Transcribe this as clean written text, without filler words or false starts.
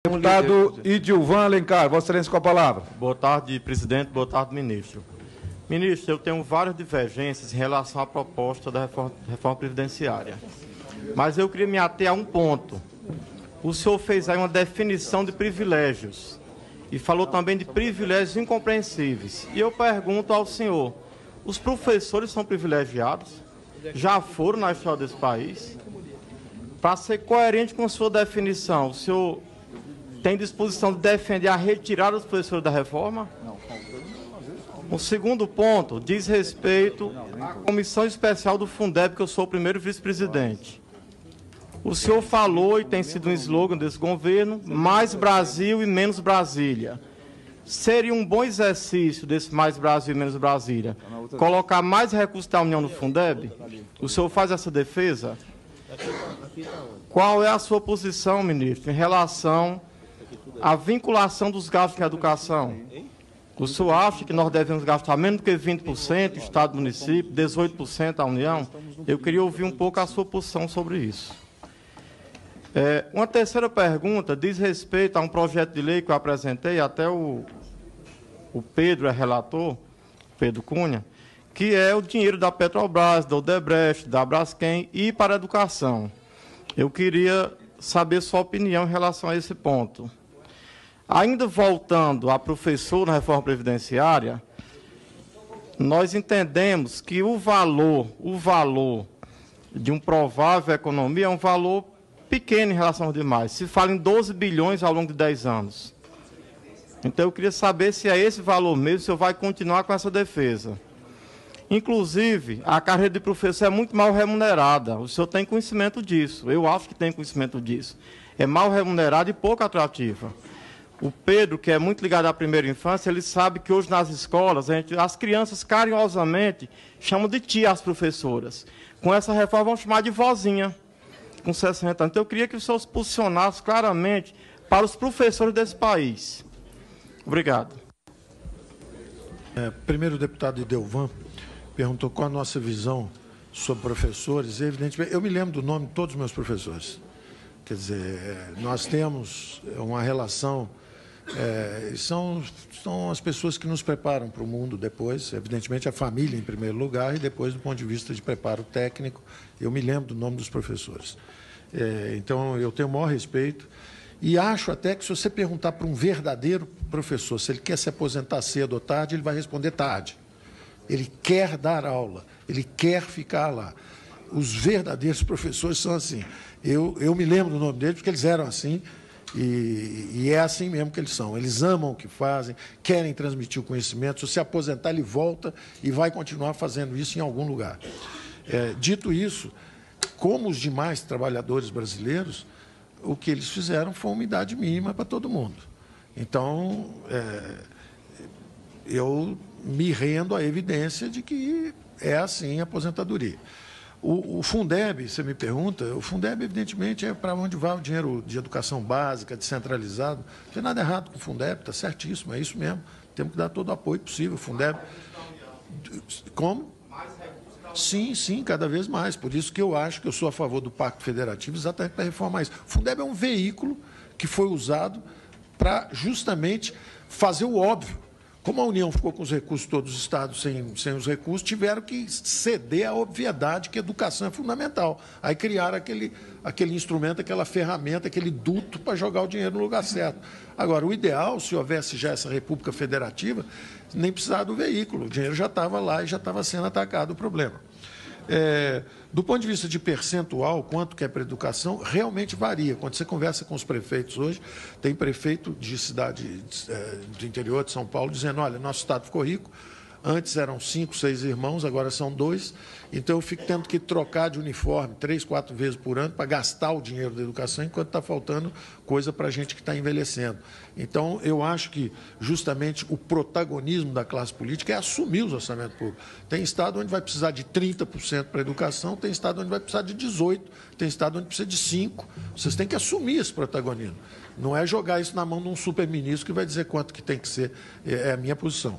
Deputado Idilvan Alencar, Vossa Excelência com a palavra. Boa tarde, presidente. Boa tarde, ministro. Ministro, eu tenho várias divergências em relação à proposta da reforma previdenciária. Mas eu queria me ater a um ponto. O senhor fez aí uma definição de privilégios e falou também de privilégios incompreensíveis. E eu pergunto ao senhor, os professores são privilegiados? Já foram na história desse país? Para ser coerente com a sua definição, o senhor tem disposição de defender a retirada dos professores da reforma? O segundo ponto diz respeito à comissão especial do Fundeb, que eu sou o primeiro vice-presidente. O senhor falou, e tem sido um slogan desse governo, mais Brasil e menos Brasília. Seria um bom exercício desse mais Brasil e menos Brasília colocar mais recursos da União no Fundeb? O senhor faz essa defesa? Qual é a sua posição, ministro, em relação à vinculação dos gastos em educação? O senhor acha que nós devemos gastar menos do que 20%, Estado, município, 18% a União? Eu queria ouvir um pouco a sua posição sobre isso. Uma terceira pergunta diz respeito a um projeto de lei que eu apresentei, até o Pedro é relator, Pedro Cunha, que é o dinheiro da Petrobras, da Odebrecht, da Braskem e para a educação. Eu queria saber sua opinião em relação a esse ponto. Ainda voltando a professor na reforma previdenciária, nós entendemos que o valor de um provável economia é um valor pequeno em relação aos demais. Se fala em 12 bilhões ao longo de 10 anos. Então, eu queria saber se é esse valor mesmo, se o senhor vai continuar com essa defesa. Inclusive, a carreira de professor é muito mal remunerada. O senhor tem conhecimento disso. Eu acho que tem conhecimento disso. É mal remunerada e pouco atrativa. O Pedro, que é muito ligado à primeira infância, ele sabe que hoje nas escolas, as crianças carinhosamente chamam de tia as professoras. Com essa reforma, vão chamar de vozinha, com 60 anos. Então, eu queria que o senhor se posicionasse claramente para os professores desse país. Obrigado. Primeiro, o deputado Idilvan perguntou qual a nossa visão sobre professores. Evidentemente, eu me lembro do nome de todos os meus professores. Quer dizer, nós temos uma relação, são as pessoas que nos preparam para o mundo depois, evidentemente a família em primeiro lugar, e depois do ponto de vista de preparo técnico, eu me lembro do nome dos professores. Então, eu tenho o maior respeito e acho até que se você perguntar para um verdadeiro professor se ele quer se aposentar cedo ou tarde, ele vai responder tarde. Ele quer dar aula, ele quer ficar lá. Os verdadeiros professores são assim. Eu me lembro do nome deles porque eles eram assim e é assim mesmo que eles são. Eles amam o que fazem, querem transmitir o conhecimento. Se aposentar, ele volta e vai continuar fazendo isso em algum lugar. Dito isso, como os demais trabalhadores brasileiros, o que eles fizeram foi uma idade mínima para todo mundo. Então, eu me rendo à evidência de que é assim a aposentadoria. O Fundeb, você me pergunta, o Fundeb, evidentemente, é para onde vai o dinheiro de educação básica, descentralizado. Não tem nada errado com o Fundeb, está certíssimo, é isso mesmo. Temos que dar todo o apoio possível. O Fundeb. Como? Sim, cada vez mais. Por isso que eu acho que eu sou a favor do Pacto Federativo, exatamente para reformar isso. O Fundeb é um veículo que foi usado para justamente fazer o óbvio. Como a União ficou com os recursos, todos os estados sem os recursos, tiveram que ceder à obviedade que a educação é fundamental. Aí criaram aquele instrumento, aquela ferramenta, aquele duto para jogar o dinheiro no lugar certo. Agora, o ideal, se houvesse já essa república federativa, nem precisava do veículo. O dinheiro já estava lá e já estava sendo atacado o problema. Do ponto de vista de percentual, quanto que é para a educação, realmente varia. Quando você conversa com os prefeitos hoje, tem prefeito de cidade do interior de São Paulo dizendo, olha, nosso estado ficou rico, antes eram 5, 6 irmãos, agora são 2, então eu fico tendo que trocar de uniforme 3, 4 vezes por ano para gastar o dinheiro da educação, enquanto está faltando coisa para a gente que está envelhecendo. Então, eu acho que justamente o protagonismo da classe política é assumir os orçamentos públicos. Tem estado onde vai precisar de 30% para a educação, tem estado onde vai precisar de 18%, tem estado onde precisa de 5%. Vocês têm que assumir esse protagonismo. Não é jogar isso na mão de um super-ministro que vai dizer quanto que tem que ser, é a minha posição.